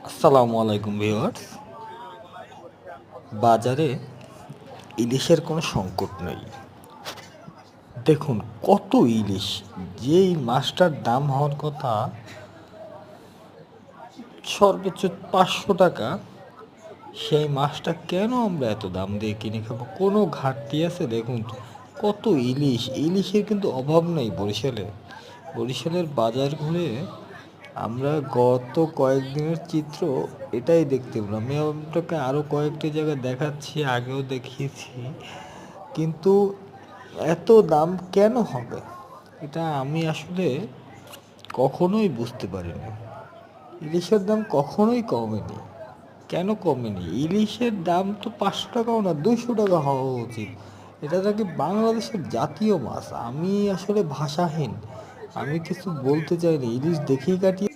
আসসালামু আলাইকুম ভিউয়ার্স। বাজারে ইলিশের কোনো সংকট নেই। দেখুন কত ইলিশ, যেই মাছটার দাম হওয়ার কথা সর্বোচ্চ 500 টাকা, সেই মাছটা কেন আমরা এত দাম দিয়ে কিনে খাবো? কোনো ঘাটতি আছে? দেখুন কত ইলিশ, ইলিশের কিন্তু অভাব নেই বরিশালে। বরিশালের বাজার ঘুরে আমরা গত কয়েকদিনের চিত্র এটাই দেখতে পেলাম। আমি আপনাকে আরও কয়েকটি জায়গায় দেখাচ্ছি, আগেও দেখিয়েছি, কিন্তু এত দাম কেন হবে এটা আমি আসলে কখনোই বুঝতে পারিনি। ইলিশের দাম কখনোই কমেনি। কেন কমেনি? ইলিশের দাম তো 500 টাকাও না, 200 টাকা হওয়া উচিত। এটা নাকি বাংলাদেশের জাতীয় মাছ। আমি আসলে ভাষাহীন, আমি কিছু বলতে চাইনি। ইলিশ দেখেই কাটিয়ে